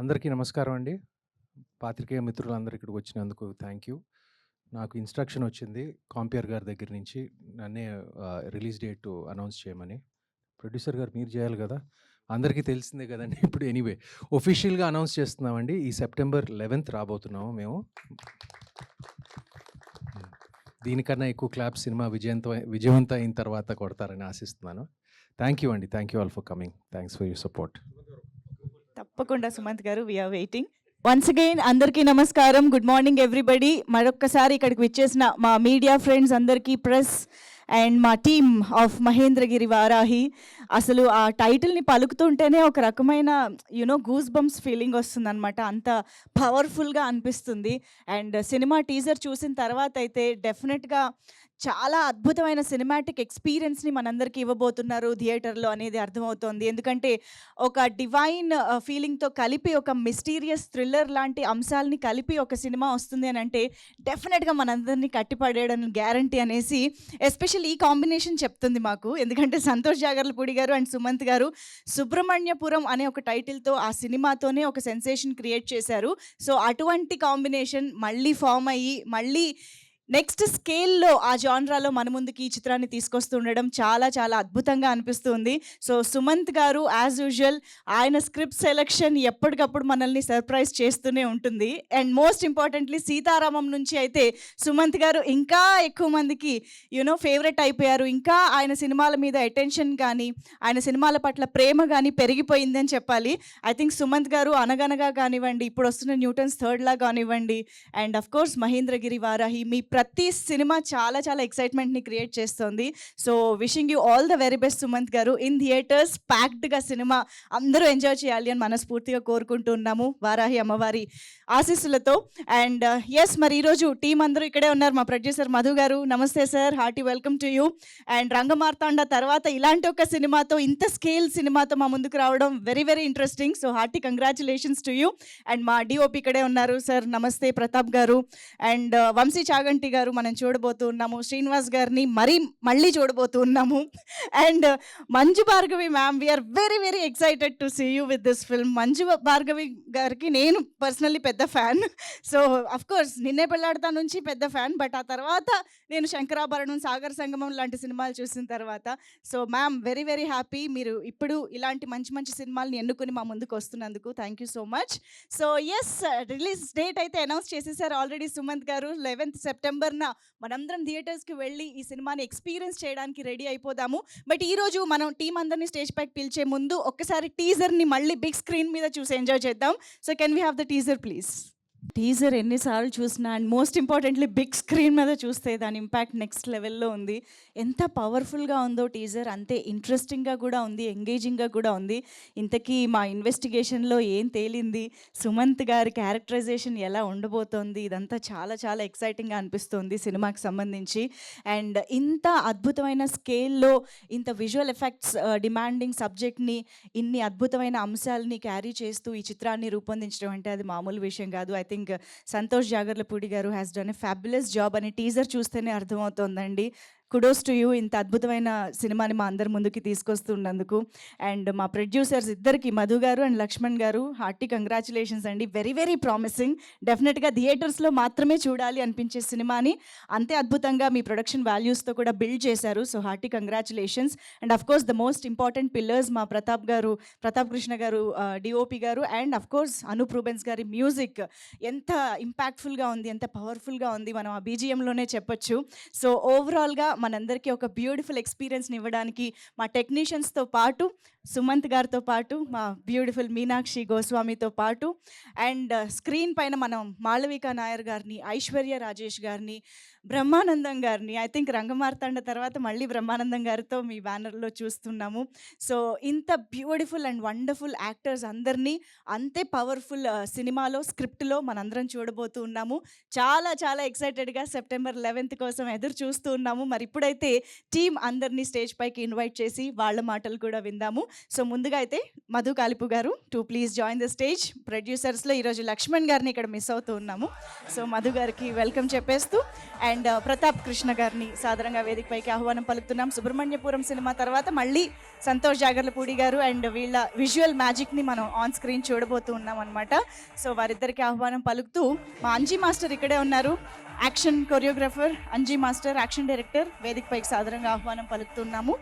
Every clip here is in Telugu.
అందరికీ నమస్కారం అండి. పాత్రికేయ మిత్రులందరూ ఇక్కడికి వచ్చినందుకు థ్యాంక్ యూ. నాకు ఇన్‌స్ట్రక్షన్ వచ్చింది కాంపియర్ గారి దగ్గర నుంచి నన్నే రిలీజ్ డేట్ అనౌన్స్ చేయమని. ప్రొడ్యూసర్ గారు మీరు చేయాలి గదా! అందరికీ తెలిసిందే గదండీ. ఇప్పుడు ఎనీవే ఒఫిషియల్‌గా అనౌన్స్ చేస్తున్నామండి. ఈ సెప్టెంబర్ 11థ్ రాబోతున్నాము మేము. దీనికన్నా ఎక్కువ క్లాప్స్ సినిమా విజయవంతం అయిన తర్వాత కొడతారని ఆశిస్తున్నాను. థ్యాంక్ యూ అండి. Thank you all for coming. Thanks for your support. తప్పకుండా సుమంత్ గారు, we are waiting. Once again అందరికీ నమస్కారం, గుడ్ మార్నింగ్ ఎవ్రీబడి. మరొక్కసారి ఇక్కడికి విచ్చేసిన మా మీడియా ఫ్రెండ్స్ అందరికీ, ప్రెస్ అండ్ మా టీమ్ ఆఫ్ మహేంద్రగిరి వారాహి. అసలు ఆ టైటిల్ని పలుకుతుంటేనే ఒక రకమైన గూస్ బంప్స్ ఫీలింగ్ వస్తుంది అనమాట. అంత పవర్ఫుల్గా అనిపిస్తుంది. అండ్ సినిమా టీజర్ చూసిన తర్వాత అయితే డెఫినెట్గా చాలా అద్భుతమైన సినిమాటిక్ ఎక్స్పీరియన్స్ని మనందరికీ ఇవ్వబోతున్నారు థియేటర్లో అనేది అర్థమవుతోంది. ఎందుకంటే ఒక డివైన్ ఫీలింగ్తో కలిపి ఒక మిస్టీరియస్ థ్రిల్లర్ లాంటి అంశాలని కలిపి ఒక సినిమా వస్తుంది అని అంటే డెఫినెట్గా మనందరినీ కట్టిపడేయడం గ్యారంటీ అనేసి ఎస్పెషల్ ఈ కాంబినేషన్ చెప్తుంది మాకు. ఎందుకంటే సంతోష్ జాగర్లపూడి గారు అండ్ సుమంత్ గారు సుబ్రహ్మణ్యపురం అనే ఒక టైటిల్తో ఆ సినిమాతోనే ఒక సెన్సేషన్ క్రియేట్ చేశారు. సో అటువంటి కాంబినేషన్ మళ్ళీ ఫామ్ అయ్యి మళ్ళీ నెక్స్ట్ స్కేల్లో ఆ జాన్రాలో మన ముందుకి ఈ చిత్రాన్ని తీసుకొస్తుండడం చాలా చాలా అద్భుతంగా అనిపిస్తుంది. సో సుమంత్ గారు యాజ్ యూజువల్ ఆయన స్క్రిప్ట్ సెలెక్షన్ ఎప్పటికప్పుడు మనల్ని సర్ప్రైజ్ చేస్తూనే ఉంటుంది. అండ్ మోస్ట్ ఇంపార్టెంట్లీ సీతారామం నుంచి అయితే సుమంత్ గారు ఇంకా ఎక్కువ మందికి ఫేవరెట్ అయిపోయారు. ఇంకా ఆయన సినిమాల మీద అటెన్షన్ కానీ ఆయన సినిమాల పట్ల ప్రేమ కానీ పెరిగిపోయిందని చెప్పాలి. ఐ థింక్ సుమంత్ గారు అనగనగా కానివ్వండి, ఇప్పుడు వస్తున్న న్యూటన్స్ థర్డ్లా కానివ్వండి, and of course Mahendragiri Varahi, మీ ప్రతి సినిమా చాలా చాలా ఎక్సైట్మెంట్ని క్రియేట్ చేస్తుంది. So wishing you all the very best Sumanth garu. In theatres ప్యాక్డ్గా సినిమా అందరూ ఎంజాయ్ చేయాలి అని మనస్ఫూర్తిగా కోరుకుంటున్నాము వారాహి అమ్మవారి ఆశీస్సులతో. అండ్ ఎస్, మరి ఈరోజు టీం అందరూ ఇక్కడే ఉన్నారు. మా ప్రొడ్యూసర్ మధు గారు, నమస్తే sir, hearty welcome to you. And Rangamarthanda తర్వాత ఇలాంటి ఒక సినిమాతో, ఇంత స్కేల్ సినిమాతో మా ముందుకు రావడం very very interesting. So hearty congratulations to you. And మా డిఓపి ఇక్కడే ఉన్నారు సార్, నమస్తే ప్రతాప్ గారు. అండ్ వంశీ చాగంటి గారు మనం చూడబోతూ ఉన్నాము. శ్రీనివాస్ గారిని మళ్ళీ చూడబోతూ ఉన్నాము. And Manju Bhargavi ma'am, we are very very excited to see you with this film. Manju Bhargavi గారికి నేను పర్సనల్లీ పెద్ద ఫ్యాన్. సో అఫ్ కోర్స్ నిన్నే పెళ్ళాడతా నుంచి పెద్ద ఫ్యాన్, బట్ ఆ తర్వాత నేను శంకరాభరణం, సాగర్ సంగమం లాంటి సినిమాలు చూసిన తర్వాత. So ma'am, very very happy మీరు ఇప్పుడు ఇలాంటి మంచి మంచి సినిమాలని ఎన్నుకుని మా ముందుకు వస్తున్నందుకు. Thank you so much. So yes, release date అయితే అనౌన్స్ చేసేసారు ఆల్రెడీ సుమంత్ గారు. 11th సెప్టెంబర్న మనందరం థియేటర్స్కి వెళ్ళి ఈ సినిమాని ఎక్స్పీరియన్స్ చేయడానికి రెడీ అయిపోదాము. బట్ ఈరోజు మనం టీం అందరినీ స్టేజ్ పైకి పిలిచే ముందు ఒక్కసారి టీజర్ని మళ్ళీ బిగ్ స్క్రీన్ మీద చూసి ఎంజాయ్ చేద్దాం. So can we have the teaser please? Teaser ఎన్నిసార్లు చూసినా and most importantly big screen మీద చూస్తే దాని ఇంపాక్ట్ నెక్స్ట్ లెవెల్లో ఉంది. ఎంత పవర్ఫుల్గా ఉందో టీజర్, అంతే ఇంట్రెస్టింగ్గా కూడా ఉంది, ఎంగేజింగ్గా కూడా ఉంది. ఇంతకీ మా ఇన్వెస్టిగేషన్లో ఏం తేలింది, సుమంత్ గారి క్యారెక్టరైజేషన్ ఎలా ఉండబోతోంది, ఇదంతా చాలా చాలా ఎక్సైటింగ్గా అనిపిస్తుంది సినిమాకి సంబంధించి. అండ్ ఇంత అద్భుతమైన స్కేల్లో ఇంత విజువల్ ఎఫెక్ట్స్ డిమాండింగ్ సబ్జెక్ట్ని, ఇన్ని అద్భుతమైన అంశాలని క్యారీ చేస్తూ ఈ చిత్రాన్ని రూపొందించడం అంటే అది మామూలు విషయం కాదు. ఐ థింక్ సంతోష్ జాగర్లపూడి గారు has done a fabulous job అని టీజర్ చూస్తేనే అర్థమవుతోందండి. కుడోస్ టు యూ, ఇంత అద్భుతమైన సినిమాని మా అందరి ముందుకి తీసుకొస్తున్నందుకు. అండ్ మా ప్రొడ్యూసర్స్ ఇద్దరికి, మధు గారు అండ్ లక్ష్మణ్ గారు, హార్టీ కంగ్రాచులేషన్స్ అండి. Very very promising. డెఫినెట్గా థియేటర్స్లో మాత్రమే చూడాలి అనిపించే సినిమాని అంతే అద్భుతంగా మీ ప్రొడక్షన్ వాల్యూస్తో కూడా బిల్డ్ చేశారు. So hearty congratulations. And of course the most important pillars మా ప్రతాప్ కృష్ణ గారు డిఓపి గారు, and of course Anup Rubens గారి మ్యూజిక్ ఎంత ఇంపాక్ట్ఫుల్గా ఉంది, ఎంత పవర్ఫుల్గా ఉంది, మనం ఆ బీజిఎంలోనే చెప్పొచ్చు. సో ఓవరాల్గా మనందరికీ ఒక బ్యూటిఫుల్ ఎక్స్పీరియన్స్ని ఇవ్వడానికి మా టెక్నీషియన్స్తో పాటు, సుమంత్ గారితో పాటు, మా బ్యూటిఫుల్ మీనాక్షి గోస్వామితో పాటు, అండ్ స్క్రీన్ పైన మనం మాళవిక నాయర్ గారిని, ఐశ్వర్య రాజేష్ గారిని, బ్రహ్మానందం గారిని, ఐ థింక్ రంగమార్తాండ తర్వాత మళ్ళీ బ్రహ్మానందం గారితో మీ బ్యానర్లో చూస్తున్నాము. సో ఇంత బ్యూటిఫుల్ అండ్ వండర్ఫుల్ యాక్టర్స్ అందరినీ అంతే పవర్ఫుల్ సినిమాలో, స్క్రిప్ట్లో మనందరం చూడబోతూ ఉన్నాము. చాలా చాలా ఎక్సైటెడ్గా సెప్టెంబర్ 11th కోసం ఎదురు చూస్తూ ఉన్నాము. మరి ఇప్పుడైతే టీమ్ అందరినీ స్టేజ్ పైకి ఇన్వైట్ చేసి వాళ్ళ మాటలు కూడా విందాము. సో ముందుగా అయితే Madhu Kalipu garu to please join the stage. ప్రొడ్యూసర్స్లో ఈరోజు లక్ష్మణ్ గారిని ఇక్కడ మిస్ అవుతూ ఉన్నాము. సో మధు గారికి వెల్కమ్ చెప్పేస్తూ అండ్ ప్రతాప్ కృష్ణ గారిని సాదరంగా వేదిక పైకి ఆహ్వానం పలుకుతున్నాం. సుబ్రహ్మణ్యపురం సినిమా తర్వాత మళ్ళీ సంతోష్ జాగర్లపూడి గారు అండ్ వీళ్ళ విజువల్ మ్యాజిక్ని మనం ఆన్ స్క్రీన్ చూడబోతూ ఉన్నాం అనమాట. సో వారిద్దరికి ఆహ్వానం పలుకుతూ మా అంజీ మాస్టర్ ఇక్కడే ఉన్నారు. Action choreographer Anji master, action director, వేదిక పైకి సాదరంగా ఆహ్వానం పలుకుతున్నాము.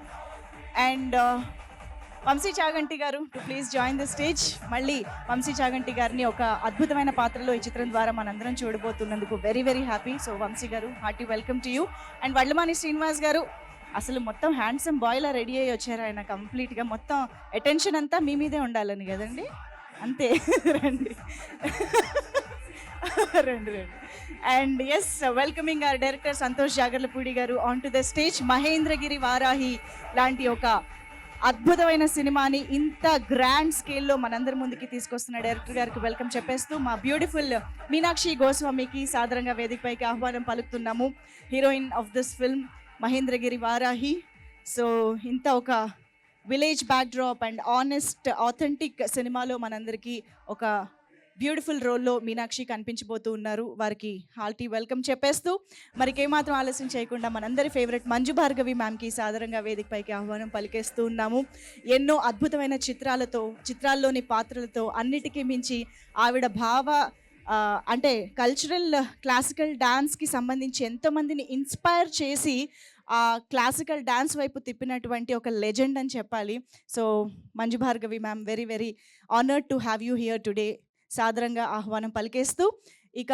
అండ్ వంశీ చాగంటి గారు to please join the stage. మళ్ళీ వంశీ చాగంటి గారిని ఒక అద్భుతమైన పాత్రలో ఈ చిత్రం ద్వారా మనందరం చూడబోతున్నందుకు very very happy. So Vamshi garu hearty welcome to you. And Vadlamani Srinivas garu అసలు మొత్తం హ్యాండ్సమ్ బాయ్లా రెడీ అయ్యి వచ్చారు ఆయన. కంప్లీట్గా మొత్తం అటెన్షన్ అంతా మీ మీదే ఉండాలని కదండి, అంతే. రండి రండి. And yes, welcoming our director Santosh Jagarlapudi garu on to the stage. Mahendragiri Varahi లాంటి ఒక అద్భుతమైన సినిమాని ఇంత గ్రాండ్ స్కేల్లో మనందరి ముందుకి తీసుకొస్తున్న డైరెక్టర్ గారికి వెల్కమ్ చెప్పేస్తూ మా బ్యూటిఫుల్ మీనాక్షి గోస్వామికి సాదరంగా వేదికపైకి ఆహ్వానం పలుకుతున్నాము. Heroine of this film Mahendragiri Varahi. So ఇంత ఒక village backdrop and honest authentic సినిమాలో మనందరికీ ఒక బ్యూటిఫుల్ రోల్లో మీనాక్షి కనిపించబోతూ ఉన్నారు. వారికి హార్టీ వెల్కమ్ చెప్పేస్తూ మరికేమాత్రం ఆలస్యం చేయకుండా మనందరి ఫేవరెట్ మంజు భార్గవి మ్యామ్కి సాదరంగా వేదికపైకి ఆహ్వానం పలికేస్తూ ఉన్నాము. ఎన్నో అద్భుతమైన చిత్రాల్లోని పాత్రలతో అన్నిటికీ మించి ఆవిడ అంటే కల్చరల్ క్లాసికల్ డాన్స్కి సంబంధించి ఎంతోమందిని ఇన్స్పైర్ చేసి ఆ క్లాసికల్ డాన్స్ వైపు తిప్పినటువంటి ఒక లెజెండ్ అని చెప్పాలి. So Manju Bhargavi ma'am, very very honoured to have you here today. సాదరంగా ఆహ్వానం పలికేస్తూ ఇక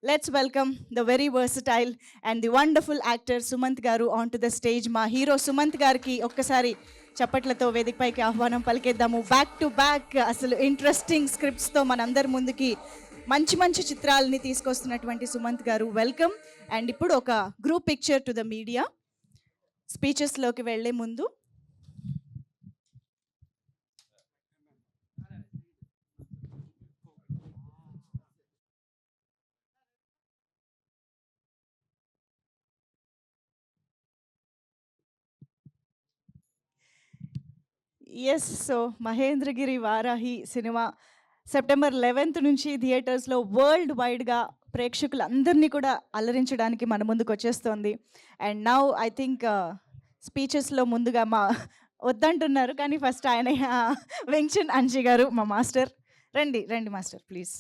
let's welcome the very versatile and the wonderful actor Sumanth గారు ఆన్ టు ద స్టేజ్. మా హీరో సుమంత్ గారికి ఒక్కసారి చప్పట్లతో వేదికపైకి ఆహ్వానం పలికేద్దాము. బ్యాక్ టు బ్యాక్ అసలు ఇంట్రెస్టింగ్ స్క్రిప్ట్స్తో మనందరి ముందుకి మంచి మంచి చిత్రాలని తీసుకొస్తున్నటువంటి సుమంత్ గారు, వెల్కమ్. అండ్ ఇప్పుడు ఒక group picture to the media. స్పీచెస్లోకి వెళ్ళే ముందు yes, so Mahendragiri Varahi cinema September 11th నుంచి థియేటర్స్లో వరల్డ్ వైడ్గా ప్రేక్షకులందరినీ కూడా అలరించడానికి మన ముందుకు వచ్చేస్తోంది. అండ్ నౌ ఐ థింక్ స్పీచెస్లో ముందుగా వద్దంటున్నారు కానీ ఫస్ట్ ఆయన వెంక్షన్ అంజీ గారు మా మాస్టర్. రండి రండి మాస్టర్ ప్లీజ్.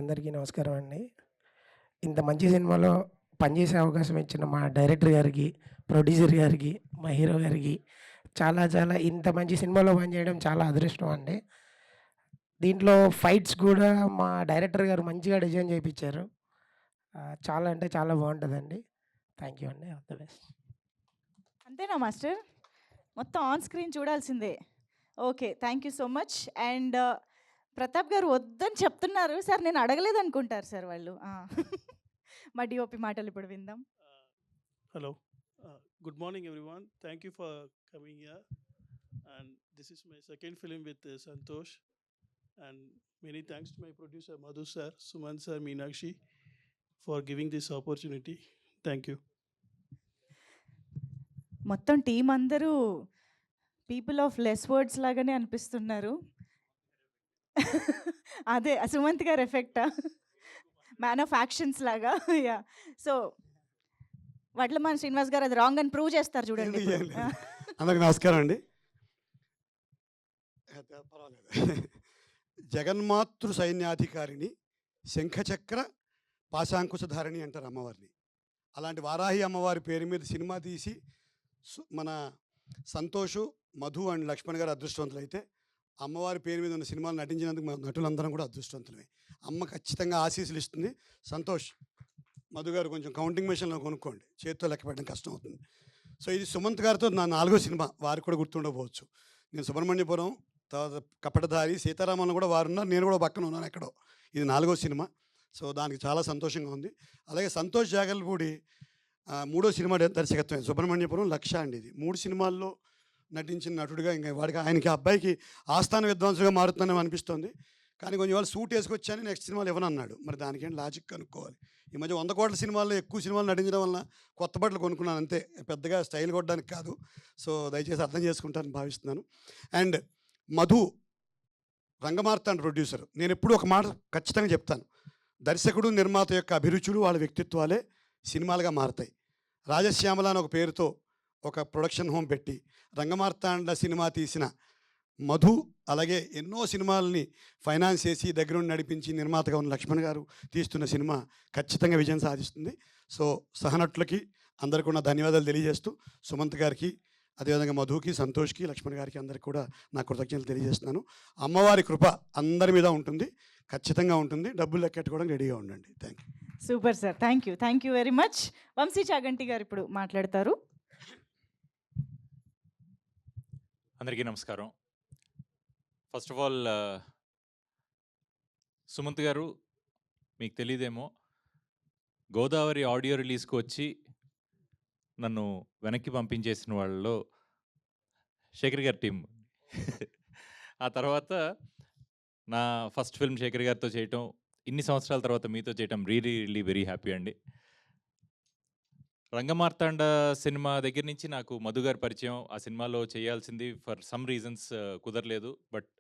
అందరికీ నమస్కారం అండి. ఇంత మంచి సినిమాలో పనిచేసే అవకాశం ఇచ్చిన మా డైరెక్టర్ గారికి, ప్రొడ్యూసర్ గారికి, మా హీరో గారికి చాలా ఇంత మంచి సినిమాలో పనిచేయడం చాలా అదృష్టం అండి. దీంట్లో ఫైట్స్ కూడా మా డైరెక్టర్ గారు మంచిగా డిజైన్ చేయించారు. చాలా అంటే చాలా బాగుంటుందండి. థ్యాంక్ యూ అండి. All the best. అంతేనా మాస్టర్? మొత్తం ఆన్ స్క్రీన్ చూడాల్సిందే. Okay, thank you so much. And Pratap గారు వద్దని చెప్తున్నారు సార్, నేను అడగలేదు అనుకుంటారు సార్ వాళ్ళు. మా డిఓపి మాటలు ఇప్పుడు విందాం. Hello. Good morning, everyone. Thank you for coming here. And this is my second film with Santosh. And many thanks to my producer Madhu sir, Suman sir, Meenakshi for giving this opportunity. Thank you. మొత్తం టీం అందరూ పీపుల్ ఆఫ్ లెస్ వర్డ్స్ లాగానే అనిపిస్తున్నారు. అదే సుమంత్ గారు ఎఫెక్టా, మ్యాన్ ఆఫ్ యాక్షన్స్ లాగా. యా, సో వడ్లమాన్ శ్రీనివాస్ గారు అది రాంగ్ అని ప్రూవ్ చేస్తారు చూడండి. అందరికి నమస్కారం అండి. పర్వాలేదు. జగన్మాతృ సైన్యాధికారిని, శంఖచక్ర పాశాంకుశధారిణి అంటారు అమ్మవారిని. అలాంటి వారాహి అమ్మవారి పేరు మీద సినిమా తీసి మన సంతోషు, మధు అండ్ లక్ష్మణ్ గారు అదృష్టవంతులు అయితే, అమ్మవారి పేరు మీద ఉన్న సినిమాలు నటించినందుకు మా నటులందరం కూడా అదృష్టవంతులమే. అమ్మ ఖచ్చితంగా ఆశీస్సులు ఇస్తుంది. సంతోష్, మధు గారు కొంచెం కౌంటింగ్ మెషిన్లో కొనుక్కోండి, చేతితో లెక్క పెట్టడం కష్టం అవుతుంది. సో ఇది సుమంత్ గారితో నా 4వ సినిమా, వారికి కూడా గుర్తుండకపోవచ్చు. నేను సుబ్రహ్మణ్యపురం, తర్వాత కపటధారి, సీతారామన్లో కూడా వారు ఉన్నారు, నేను కూడా పక్కన ఉన్నాను ఎక్కడో. ఇది 4వ సినిమా. సో దానికి చాలా సంతోషంగా ఉంది. అలాగే సంతోష్ జాగర్లపూడి 3వ సినిమా దర్శకత్వం సుబ్రహ్మణ్యపురం, లక్ష అండి. ఇది 3 సినిమాల్లో నటించిన నటుడిగా ఇంకా ఆయనకి అబ్బాయికి ఆస్థాన విద్వాంసుగా మారుతుందని అనిపిస్తోంది. కానీ కొంచెం వాళ్ళు సూట్ వేసుకొచ్చాను నెక్స్ట్ సినిమాలు ఇవ్వనన్నాడు. మరి దానికేంటి లాజిక్ కనుక్కోవాలి. ఈ మధ్య 100 కోట్ల సినిమాల్లో ఎక్కువ సినిమాలు నటించడం వలన కొత్త బట్టలు కొనుక్కున్నాను అంతే, పెద్దగా స్టైల్ కొట్టడానికి కాదు. సో దయచేసి అర్థం చేసుకుంటారని భావిస్తున్నాను. And Madhu Rangamarthanda producer. నేను ఎప్పుడూ ఒక మాట ఖచ్చితంగా చెప్తాను, దర్శకుడు నిర్మాత యొక్క అభిరుచులు వాళ్ళ వ్యక్తిత్వాలే సినిమాలుగా మారతాయి. రాజశ్యామల అని ఒక పేరుతో ఒక ప్రొడక్షన్ హోమ్ పెట్టి రంగమార్తాండ సినిమా తీసిన మధు, అలాగే ఎన్నో సినిమాలని ఫైనాన్స్ చేసి దగ్గరుండి నడిపించి నిర్మాతగా ఉన్న లక్ష్మణ్ గారు తీస్తున్న సినిమా ఖచ్చితంగా విజయం సాధిస్తుంది. సో సహనటులకి అందరికీ ఉన్న ధన్యవాదాలు తెలియజేస్తూ, సుమంత్ గారికి, అదేవిధంగా మధుకి, సంతోష్కి, లక్ష్మణ్ గారికి అందరికీ కూడా నా కృతజ్ఞతలు తెలియజేస్తున్నాను. అమ్మవారి కృప అందరి మీద ఉంటుంది, ఖచ్చితంగా ఉంటుంది. డబ్బులు లెక్కెట్టుకోవడం రెడీగా ఉండండి. Thank you. Super sir, thank you very much. Vamsi Chaganti గారు ఇప్పుడు మాట్లాడతారు. అందరికీ నమస్కారం. ఫస్ట్ ఆఫ్ ఆల్ సుమంత్ గారు, మీకు తెలియదేమో, గోదావరి ఆడియో రిలీజ్కి వచ్చి నన్ను వెనక్కి పంపించేసిన వాళ్ళలో శేఖర్ గారి టీం. ఆ తర్వాత నా ఫస్ట్ ఫిల్మ్ శేఖర్ గారితో చేయటం, ఇన్ని సంవత్సరాల తర్వాత మీతో చేయటం రియలీ వెరీ హ్యాపీ అండి. రంగమార్తాండ సినిమా దగ్గర నుంచి నాకు మధు గారి పరిచయం. ఆ సినిమాలో చేయాల్సింది ఫర్ సమ్ రీజన్స్ కుదరలేదు, బట్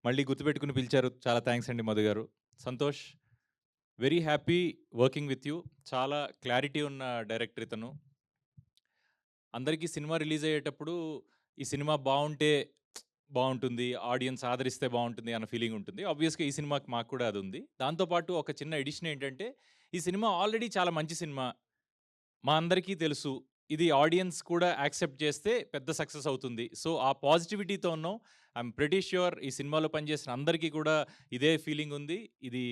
మళ్ళీ గుర్తుపెట్టుకుని పిలిచారు. చాలా థ్యాంక్స్ అండి మధు గారు. Santosh, very happy working with you. చాలా క్లారిటీ ఉన్న డైరెక్టర్ ఇతను. అందరికీ సినిమా రిలీజ్ అయ్యేటప్పుడు ఈ సినిమా బాగుంటే బాగుంటుంది, ఆడియన్స్ ఆదరిస్తే బాగుంటుంది అన్న ఫీలింగ్ ఉంటుంది. ఆబ్వియస్గా ఈ సినిమాకి మాకు కూడా అది ఉంది. దాంతోపాటు ఒక చిన్న ఎడిషన్ ఏంటంటే, ఈ సినిమా ఆల్రెడీ చాలా మంచి సినిమా, మా అందరికీ తెలుసు. ఇది ఆడియన్స్ కూడా యాక్సెప్ట్ చేస్తే పెద్ద సక్సెస్ అవుతుంది. సో ఆ పాజిటివిటీతో ఉన్నాం. ఐఎమ్ ప్రెటీ ష్యూర్ ఈ సినిమాలో పనిచేసిన అందరికీ కూడా ఇదే ఫీలింగ్ ఉంది. ఇది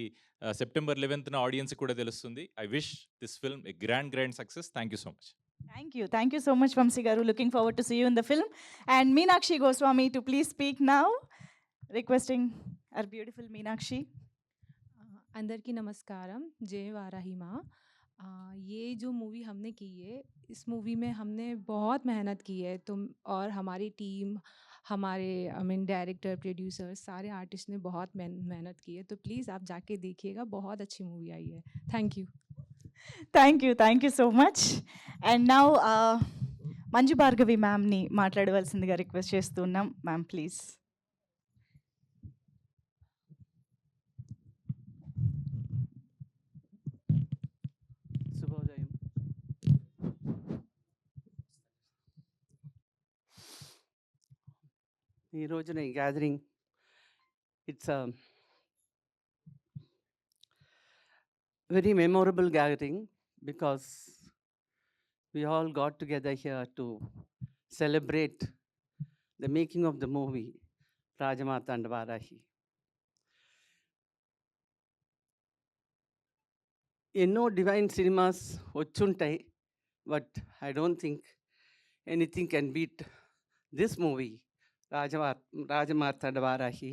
సెప్టెంబర్ 11న ఆడియన్స్ కూడా తెలుస్తుంది. I wish this film A grand success. Thank you so much. Thank you so much, Vamsi garu. Looking forward to see you in the film. And Meenakshi Goswami to please speak now. Requesting our beautiful Meenakshi. अंदर की नमस्कारम, जय वाराही माँ। ये जो मूवी हमने की है, इस मूवी में हमने बहुत मेहनत की है। और हमारी टीम, हमारे डायरेक्टर, प्रोड्यूसर, सारे आर्टिस्ट ने बहुत मेहनत की है। तो प्लीज़ आप जाके देखिएगा, बहुत अच्छी मूवी आई है। Thank you So much. And now Manju Bhargavi ma'am ni మాట్లాడవలసిందిగా రిక్వెస్ట్ చేస్తున్నాం. Ma'am please. శుభోదయం. ఈ రోజున ఈ gathering, it's very memorable gathering because we all got together here to celebrate the making of the movie Rajamartanda Varahi. ఎన్నో డివైన్ సినిమాస్ వచ్చుంటాయి, but I don't think anything can beat this movie Rajamartanda Varahi.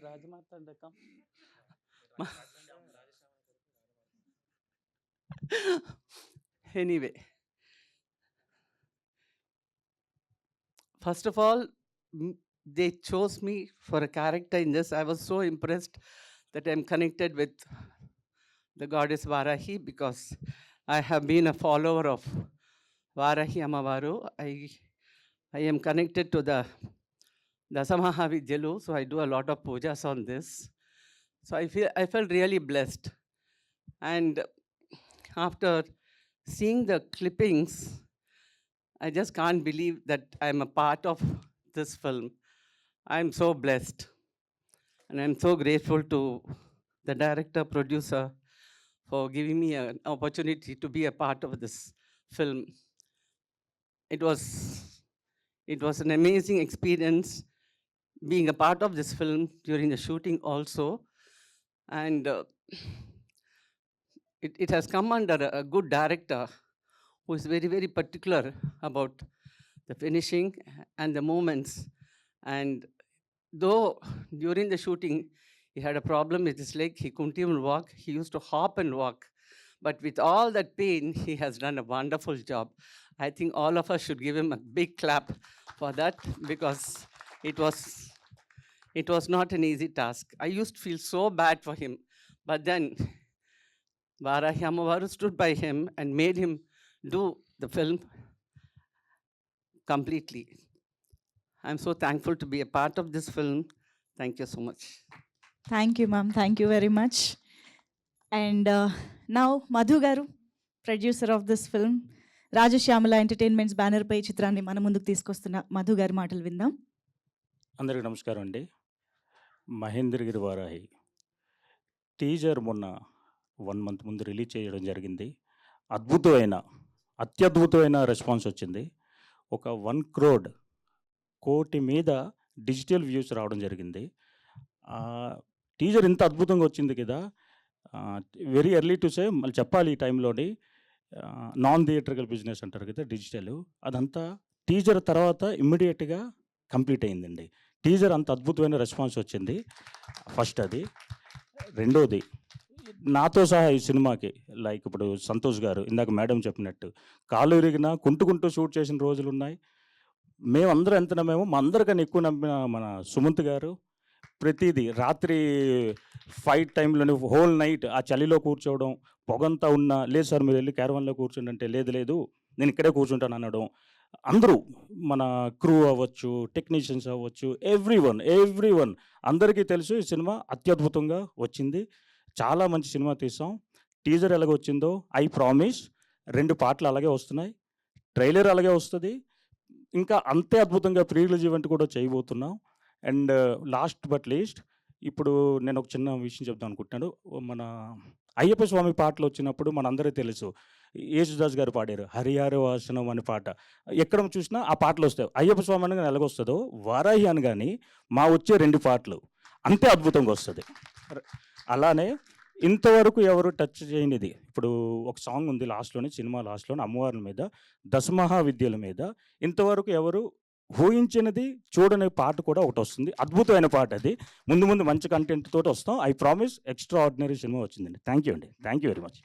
రాజమార్తాండకం anyway, first of all, they chose me for a character in this. I was so impressed that I'm connected with the goddess Varahi because I have been a follower of Varahi Amavaru. I am connected to the Dasamahavidyalu, so I do a lot of pujas on this. So I felt really blessed. And after seeing the clippings, I just can't believe that I'm a part of this film. I'm so blessed. And I'm so grateful to the director, producer, for giving me an opportunity to be a part of this film. It was an amazing experience being a part of this film during the shooting also. And it has come under a good director who is very, very particular about the finishing and the moments. And though during the shooting he had a problem with his leg, he couldn't even walk. He used to hop and walk. But with all that pain, he has done a wonderful job. I think all of us should give him a big clap for that, because it was it was not an easy task. I used to feel so bad for him, but then Varahi Amavaru stood by him and made him do the film completely. I'm so thankful to be a part of this film. Thank you so much. Thank you, ma'am. Thank you very much. And now, Madhu Garu, producer of this film, Rajashyamala entertainments banner పై చిత్రాన్ని మన ముందుకు తీసుకొస్తున్న మధు గారి మాటలు విందాం. అందరికీ నమస్కారం అండి. మహేంద్రగిరి వారాహి టీజర్ మొన్న 1 మంత్ ముందు రిలీజ్ చేయడం జరిగింది. అత్యద్భుతమైన రెస్పాన్స్ వచ్చింది. ఒక 1 crore కోటి మీద డిజిటల్ వ్యూస్ రావడం జరిగింది. టీజర్ ఇంత అద్భుతంగా వచ్చింది కదా, వెరీ ఎర్లీ టు సే, మళ్ళీ చెప్పాలి ఈ టైంలోని, నాన్ థియేట్రికల్ బిజినెస్ అంటారు కదా డిజిటల్, అదంతా టీజర్ తర్వాత ఇమ్మీడియట్గా కంప్లీట్ అయిందండి. టీజర్ అంత అద్భుతమైన రెస్పాన్స్ వచ్చింది. ఫస్ట్ అది. రెండోది, నాతో సహా ఈ సినిమాకి లైక్ ఇప్పుడు సంతోష్ గారు ఇందాక మేడం చెప్పినట్టు కాలు విరిగినా కుంటూ షూట్ చేసిన రోజులు ఉన్నాయి. మేమందరం ఎంత నమ్మేమో, మా అందరికన్నా ఎక్కువ నమ్మిన మన సుమంత్ గారు ప్రతిదీ రాత్రి ఫైట్ టైంలోని హోల్ నైట్ ఆ చలిలో కూర్చోవడం, పొగంతా ఉన్నా, లేదు సార్ మీరు వెళ్ళి క్యారవాన్లో కూర్చోండి అంటే, లేదు నేను ఇక్కడే కూర్చుంటాను అనడం. అందరూ మన క్రూ అవ్వచ్చు, టెక్నీషియన్స్ అవ్వచ్చు, ఎవ్రీ వన్ అందరికీ తెలుసు ఈ సినిమా అత్యద్భుతంగా వచ్చింది. చాలా మంచి సినిమా తీసాం. టీజర్ ఎలాగ వచ్చిందో ఐ ప్రామిస్ 2 పాటలు అలాగే వస్తున్నాయి, ట్రైలర్ అలాగే వస్తుంది, ఇంకా అంతే అద్భుతంగా ప్రీ రిలీజ్ ఈవెంట్ కూడా చేయబోతున్నాం. అండ్ లాస్ట్ బట్ లీస్ట్, ఇప్పుడు నేను ఒక చిన్న విషయం చెప్దాం అనుకుంటున్నాను. మన అయ్యప్ప స్వామి పాటలు వచ్చినప్పుడు మనందరికీ తెలుసు, యేసుదాస్ గారు పాడారు హరిహర వాసనం అనే పాట. ఎక్కడ చూసినా ఆ పాటలు వస్తాయి. అయ్యప్ప స్వామి అనగా ఎలాగొస్తుందో, వారాహి అనగాని మా వచ్చే 2 పాటలు అంతే అద్భుతంగా వస్తుంది. అలానే ఇంతవరకు ఎవరు టచ్ చేయనిది, ఇప్పుడు ఒక సాంగ్ ఉంది లాస్ట్లోనే, సినిమా లాస్ట్లోనే, అమ్మవారి మీద, దశమహా విద్యల మీద ఇంతవరకు ఎవరు ఊహించినది చూడని పాట కూడా ఒకటి వస్తుంది. అద్భుతమైన పాట అది. ముందు మంచి కంటెంట్ తోటి వస్తాం. I promise extra ordinary cinema వచ్చిందండి. థ్యాంక్ యూ అండి. Thank you very much.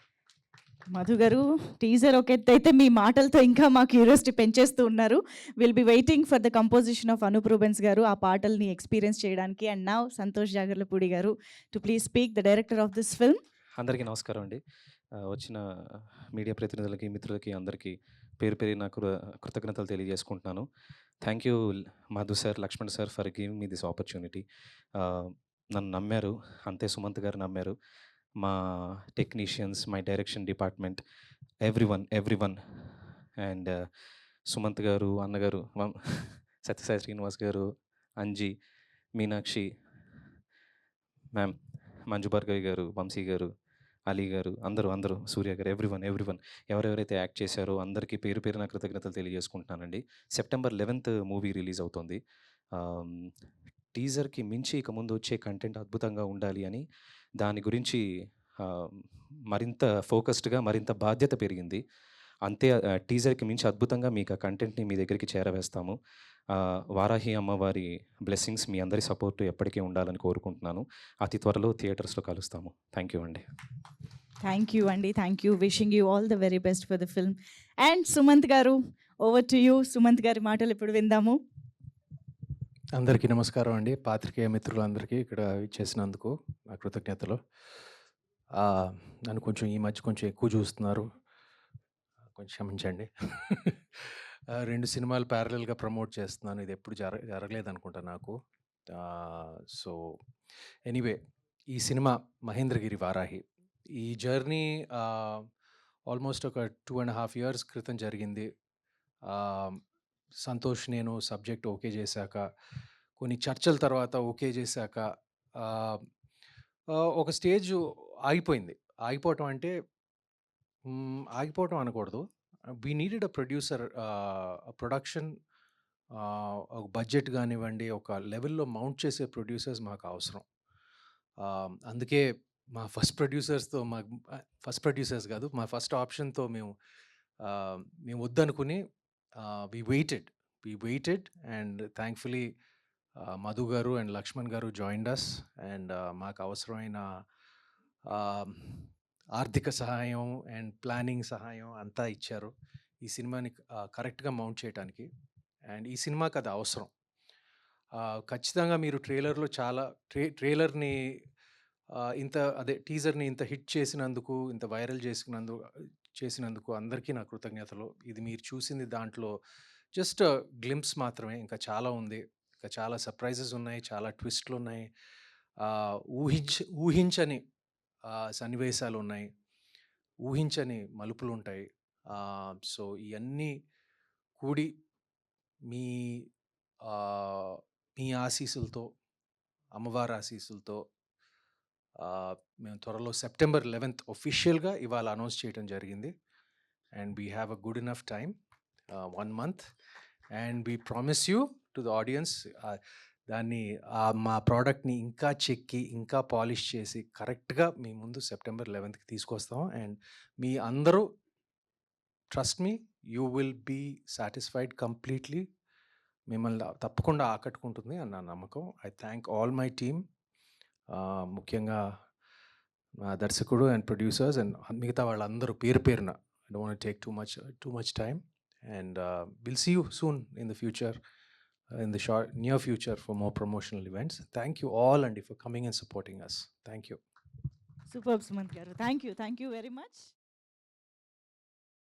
Madhu గారు, టీజర్ ఒక ఎత్తు అయితే మీ మాటలతో ఇంకా మా క్యూరియాసిటీ పెంచేస్తూ ఉన్నారు. Will be waiting for the composition of Anup Rubens గారు ఆ పాటల్ని ఎక్స్పీరియన్స్ చేయడానికి. అండ్ నౌ సంతోష్ జాగర్లపూడి గారు to please speak, the director of this film. అందరికీ నమస్కారం అండి. వచ్చిన మీడియా ప్రతినిధులకి, మిత్రులకి అందరికీ పేరున కృతజ్ఞతలు తెలియజేసుకుంటున్నాను. Thank you Madhu sir, Lakshman sir for giving me this opportunity. నన్ను నమ్మారు, అంతే సుమంత్ గారు నమ్మారు, మా technicians, my direction department, everyone. And Sumanth గారు, అన్నగారు, సత్యసాయి శ్రీనివాస్ గారు, అంజీ, మీనాక్షి మ్యామ్, మంజు భార్గవి గారు, వంశీ గారు, అలీ గారు, అందరూ సూర్య గారు, ఎవ్రీవన్ ఎవరెవరైతే యాక్ట్ చేశారో అందరికీ పేరున కృతజ్ఞతలు తెలియజేసుకుంటున్నానండి. September 11th మూవీ రిలీజ్ అవుతుంది. టీజర్కి మించి ఇక ముందు వచ్చే కంటెంట్ అద్భుతంగా ఉండాలి అని, దాని గురించి మరింత ఫోకస్డ్గా, మరింత బాధ్యత పెరిగింది. అంతే టీజర్కి మించి అద్భుతంగా మీకు ఆ కంటెంట్ని మీ దగ్గరికి చేరవేస్తాము. వారాహి అమ్మవారి బ్లెస్సింగ్స్, మీ అందరి సపోర్టు ఎప్పటికీ ఉండాలని కోరుకుంటున్నాను. అతి త్వరలో థియేటర్స్లో కలుస్తాము. థ్యాంక్ యూ అండి. థ్యాంక్ యూ అండి, thank you. Wishing you all the very best for the film. And Sumanth గారు, ఓవర్ టు యూ. సుమంత్ గారి మాటలు ఇప్పుడు విందాము. అందరికీ నమస్కారం అండి. పాత్రికేయ మిత్రులందరికీ ఇక్కడ ఇచ్చేసినందుకు నా కృతజ్ఞతలు. నన్ను కొంచెం ఈ మధ్య కొంచెం ఎక్కువ చూస్తున్నారు, కొంచెం క్షమించండి. 2 సినిమాలు ప్యారలల్గా ప్రమోట్ చేస్తున్నాను. ఇది ఎప్పుడు జరగలేదు అనుకుంటా నాకు. సో ఎనీవే, ఈ సినిమా మహేంద్రగిరి వారాహి, ఈ జర్నీ ఆల్మోస్ట్ ఒక 2.5 years క్రితం జరిగింది. సంతోష్, నేను సబ్జెక్ట్ ఓకే చేశాక, కొన్ని చర్చల తర్వాత ఓకే చేశాక ఒక స్టేజ్ ఆగిపోయింది. ఆగిపోవటం అంటే ఆగిపోవటం అనకూడదు. We needed a producer, production, ఒక బడ్జెట్ కానివ్వండి, ఒక లెవెల్లో మౌంట్ చేసే ప్రొడ్యూసర్స్ మాకు అవసరం. అందుకే మా ఫస్ట్ ప్రొడ్యూసర్స్ కాదు, మా ఫస్ట్ ఆప్షన్తో మేము వద్దనుకుని we waited and thankfully Madhu garu and Lakshman garu joined us, and మాకు అవసరమైన ఆర్థిక సహాయం అండ్ ప్లానింగ్ సహాయం అంతా ఇచ్చారు ఈ సినిమాని కరెక్ట్గా మౌంట్ చేయడానికి. అండ్ ఈ సినిమాకి అది అవసరం. ఖచ్చితంగా మీరు ట్రైలర్లో చాలా ట్రైలర్ని టీజర్ని ఇంత హిట్ చేసినందుకు, ఇంత వైరల్ చేసినందుకు అందరికీ నా కృతజ్ఞతలు. ఇది మీరు చూసింది దాంట్లో జస్ట్ గ్లింప్స్ మాత్రమే. ఇంకా చాలా ఉంది. ఇంకా చాలా సర్ప్రైజెస్ ఉన్నాయి, చాలా ట్విస్ట్లు ఉన్నాయి, ఊహించని సన్నివేశాలు ఉన్నాయి, ఊహించని మలుపులు ఉంటాయి. సో ఇవన్నీ కూడి మీ మీ ఆశీస్సులతో, అమ్మవారి ఆశీస్సులతో మేము త్వరలో సెప్టెంబర్ 11th ఒఫిషియల్గా ఇవాళ అనౌన్స్ చేయడం జరిగింది. And we have a good enough time, 1 month, and we promise you to the audience దాన్ని మా ప్రోడక్ట్ని ఇంకా చెక్కి, ఇంకా పాలిష్ చేసి కరెక్ట్గా మీ ముందు సెప్టెంబర్ 11th తీసుకొస్తాం. అండ్ మీ అందరూ trust me, you will be satisfied completely. మిమ్మల్ని తప్పకుండా ఆకట్టుకుంటుంది అని నా నమ్మకం. I thank all my team, ముఖ్యంగా మా దర్శకుడు అండ్ ప్రొడ్యూసర్స్ అండ్ మిగతా వాళ్ళందరూ పేరు పేరున. I don't want take too much time, and we'll see you soon in the future, in the near future, for more promotional events. Thank you all, and for coming and supporting us. Thank you. Superb, Sumant garu. Thank you very much.